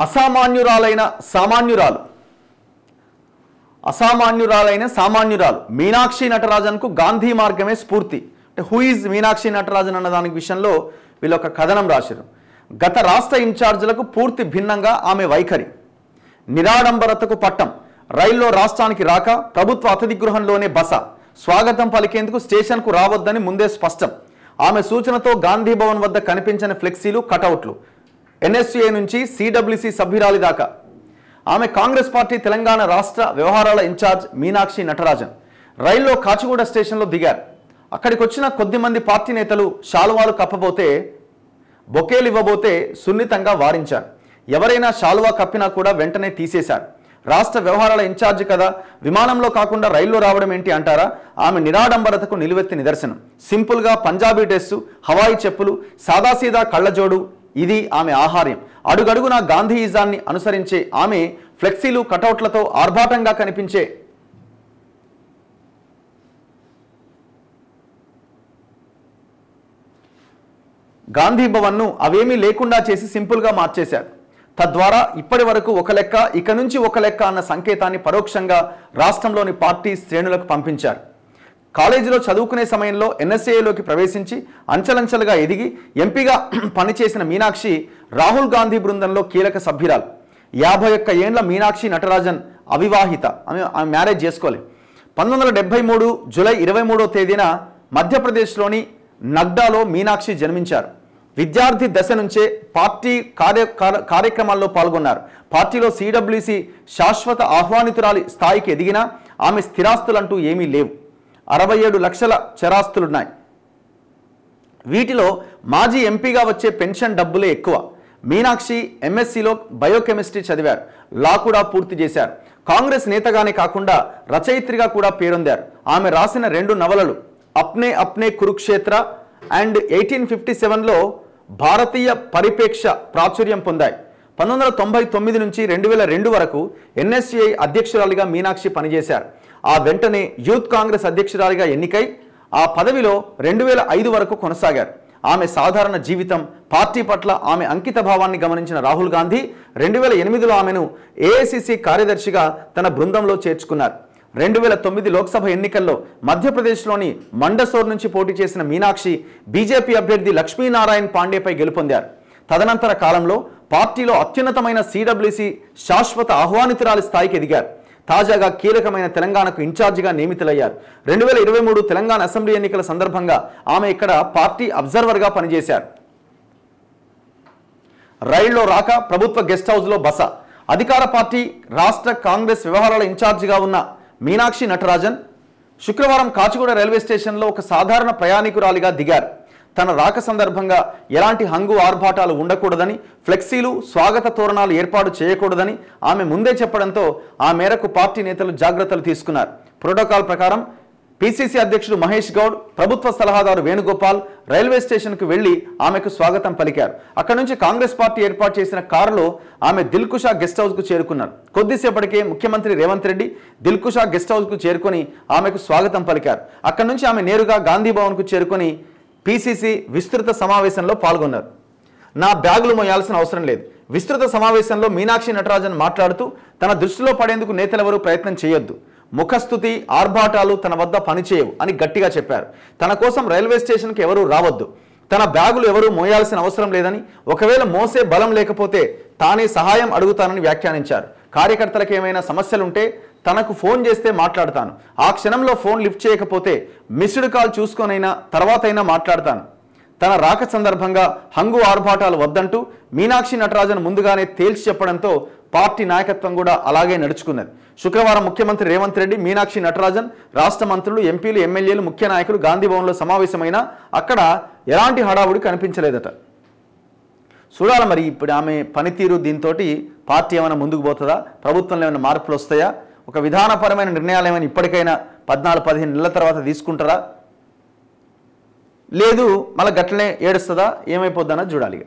అసామాన్యురాలైన సామాన్యురాలు మీనాక్షి నటరాజన్కు గాంధీ మార్గమే స్ఫూర్తి. అంటే హూ ఈజ్ మీనాక్షి నటరాజన్ అన్న దానికి విషయంలో వీళ్ళు ఒక కథనం రాశారు. గత రాష్ట్ర ఇన్ఛార్జీలకు పూర్తి భిన్నంగా ఆమె వైఖరి. నిరాడంబరతకు పట్టం. రైల్లో రాష్ట్రానికి రాక ప్రభుత్వ అతిథి గృహంలోనే బస. స్వాగతం పలికేందుకు స్టేషన్కు రావద్దని ముందే స్పష్టం. ఆమె సూచనతో గాంధీ భవన్ వద్ద కనిపించిన ఫ్లెక్సీలు, కటౌట్లు. ఎన్ఎస్యుఏ నుంచి సిడబ్ల్యూసి సభ్యురాలి దాకా. ఆమె కాంగ్రెస్ పార్టీ తెలంగాణ రాష్ట్ర వ్యవహారాల ఇన్ఛార్జ్ మీనాక్షి నటరాజన్ రైల్లో కాచిగూడ స్టేషన్లో దిగారు. అక్కడికి వచ్చిన కొద్దిమంది పార్టీ నేతలు శాలువాలు కప్పబోతే, బొకేలు ఇవ్వబోతే సున్నితంగా వారించారు. ఎవరైనా శాలువా కప్పినా కూడా వెంటనే తీసేశారు. రాష్ట్ర వ్యవహారాల ఇన్ఛార్జ్ కదా, విమానంలో కాకుండా రైల్లో రావడం ఏంటి అంటారా? ఆమె నిరాడంబరతకు నిలువెత్తి నిదర్శనం. సింపుల్గా పంజాబీ డ్రెస్సు, హవాయి చెప్పులు, సాదాసీదా కళ్ళజోడు, ఇది ఆమె ఆహార్యం. అడుగడుగునా గాంధీయిజాన్ని అనుసరించే ఆమె ఫ్లెక్సీలు, కటౌట్లతో ఆర్భాటంగా కనిపించే గాంధీ భవన్ను అవేమీ లేకుండా చేసి సింపుల్గా మార్చేశారు. తద్వారా ఇప్పటి వరకు ఒక లెక్క, ఇక నుంచి ఒక లెక్క అన్న సంకేతాన్ని పరోక్షంగా రాష్ట్రంలోని పార్టీ శ్రేణులకు పంపించారు. కాలేజీలో చదువుకునే సమయంలో ఎన్ఎస్ఏలోకి ప్రవేశించి అంచెలంచెలుగా ఎదిగి ఎంపీగా పనిచేసిన మీనాక్షి రాహుల్ గాంధీ బృందంలో కీలక సభ్యురాలు. 51 ఏండ్ల మీనాక్షి నటరాజన్ అవివాహిత. ఆమె మ్యారేజ్ చేసుకోలేదు. 1973 జూలై 23వ తేదీన మధ్యప్రదేశ్లోని నగ్డాలో మీనాక్షి జన్మించారు. విద్యార్థి దశ నుంచే పార్టీ కార్యక్రమాల్లో పాల్గొన్నారు. పార్టీలో సిడబ్ల్యూసి శాశ్వత ఆహ్వానితురాలి స్థాయికి ఎదిగినా ఆమె స్థిరాస్తులంటూ ఏమీ లేవు. 67 లక్షల చరాస్తులున్నాయి. వీటిలో మాజీ ఎంపీగా వచ్చే పెన్షన్ డబ్బులే ఎక్కువ. మీనాక్షి ఎంఎస్సిలో బయోకెమిస్ట్రీ చదివారు. లా కూడా పూర్తి చేశారు. కాంగ్రెస్ నేతగానే కాకుండా రచయిత్రిగా కూడా పేరొందారు. ఆమె రాసిన 2 నవలలు అప్నే అప్నే కురుక్షేత్ర అండ్ 1857లో భారతీయ పరిపేక్ష ప్రాచుర్యం పొందాయి. 1999 నుంచి 2002 వరకు ఎన్ఎస్యుఐ అధ్యక్షురాలిగా మీనాక్షి పనిచేశారు. ఆ వెంటనే యూత్ కాంగ్రెస్ అధ్యక్షురాలిగా ఎన్నికై ఆ పదవిలో 2005 వరకు కొనసాగారు. ఆమె సాధారణ జీవితం, పార్టీ పట్ల ఆమె అంకిత భావాన్ని గమనించిన రాహుల్ గాంధీ 2008లో ఆమెను ఏఐసిసి కార్యదర్శిగా తన బృందంలో చేర్చుకున్నారు. 2009 లోక్సభ ఎన్నికల్లో మధ్యప్రదేశ్లోని మండసోర్ నుంచి పోటీ చేసిన మీనాక్షి బీజేపీ అభ్యర్థి లక్ష్మీనారాయణ పాండేపై గెలుపొందారు. తదనంతర కాలంలో పార్టీలో అత్యున్నతమైన సిడబ్ల్యూసి శాశ్వత ఆహ్వానితురాలి స్థాయికి ఎదిగారు. తాజాగా కీలకమైన తెలంగాణకు ఇన్ఛార్జిగా నియమితులయ్యారు. 2023 తెలంగాణ అసెంబ్లీ ఎన్నికల సందర్భంగా ఆమె ఇక్కడ పార్టీ అబ్జర్వర్గా పనిచేశారు. రైల్లో రాక ప్రభుత్వ గెస్ట్ హౌస్లో బస. అధికార పార్టీ రాష్ట్ర కాంగ్రెస్ వ్యవహారాల ఇన్ఛార్జిగా ఉన్న మీనాక్షి నటరాజన్ శుక్రవారం కాచిగూడ రైల్వే స్టేషన్లో ఒక సాధారణ ప్రయాణికురాలిగా దిగారు. తన రాక సందర్భంగా ఎలాంటి హంగు ఆర్భాటాలు ఉండకూడదని, ఫ్లెక్సీలు, స్వాగత తోరణాలు ఏర్పాటు చేయకూడదని ఆమె ముందే చెప్పడంతో ఆ మేరకు పార్టీ నేతలు జాగ్రత్తలు తీసుకున్నారు. ప్రోటోకాల్ ప్రకారం పిసిసి అధ్యక్షుడు మహేష్ గౌడ్, ప్రభుత్వ సలహాదారు వేణుగోపాల్ రైల్వే స్టేషన్కు వెళ్లి ఆమెకు స్వాగతం పలికారు. అక్కడి నుంచి కాంగ్రెస్ పార్టీ ఏర్పాటు చేసిన కారులో ఆమె దిల్కుషా గెస్ట్ హౌస్కు చేరుకున్నారు. కొద్దిసేపటికే ముఖ్యమంత్రి రేవంత్ రెడ్డి దిల్కుషా గెస్ట్ హౌస్కు చేరుకొని ఆమెకు స్వాగతం పలికారు. అక్కడి నుంచి ఆమె నేరుగా గాంధీ భవన్కు చేరుకొని పిసిసి విస్తృత సమావేశంలో పాల్గొన్నారు. నా బ్యాగులు మోయాల్సిన అవసరం లేదు. విస్తృత సమావేశంలో మీనాక్షి నటరాజన్ మాట్లాడుతూ తన దృష్టిలో పడేందుకు నేతలెవరూ ప్రయత్నం చేయొద్దు, ముఖస్థుతి, ఆర్భాటాలు తన వద్ద పనిచేయవు అని గట్టిగా చెప్పారు. తన కోసం రైల్వే స్టేషన్కి ఎవరూ రావద్దు, తన బ్యాగులు ఎవరూ మోయాల్సిన అవసరం లేదని, ఒకవేళ మోసే బలం లేకపోతే తానే సహాయం అడుగుతానని వ్యాఖ్యానించారు. కార్యకర్తలకు ఏమైనా సమస్యలుంటే తనకు ఫోన్ చేస్తే మాట్లాడతాను. ఆ క్షణంలో ఫోన్ లిఫ్ట్ చేయకపోతే మిస్డ్ కాల్ చూసుకొనైనా తర్వాతైనా మాట్లాడతాను. తన రాక సందర్భంగా హంగు ఆర్భాటాలు వద్దంటూ మీనాక్షి నటరాజన్ ముందుగానే తేల్చి చెప్పడంతో పార్టీ నాయకత్వం కూడా అలాగే నడుచుకున్నది. శుక్రవారం ముఖ్యమంత్రి రేవంత్ రెడ్డి, మీనాక్షి నటరాజన్, రాష్ట్ర మంత్రులు, ఎంపీలు, ఎమ్మెల్యేలు, ముఖ్య నాయకులు గాంధీ భవన్లో సమావేశమైన అక్కడ ఎలాంటి హడావుడి కనిపించలేదట. చూడాలి మరి ఇప్పుడు ఆమె పనితీరు. దీంతో పార్టీ ఏమైనా ముందుకు పోతుందా, ప్రభుత్వంలో ఏమైనా మార్పులు వస్తాయా, ఒక విధానపరమైన నిర్ణయాలు ఏమైనా ఇప్పటికైనా 14-15 నెలల తర్వాత తీసుకుంటారా, లేదు మళ్ళీ గట్లనే ఏడుస్తుందా, ఏమైపోద్దన్నది చూడాలి.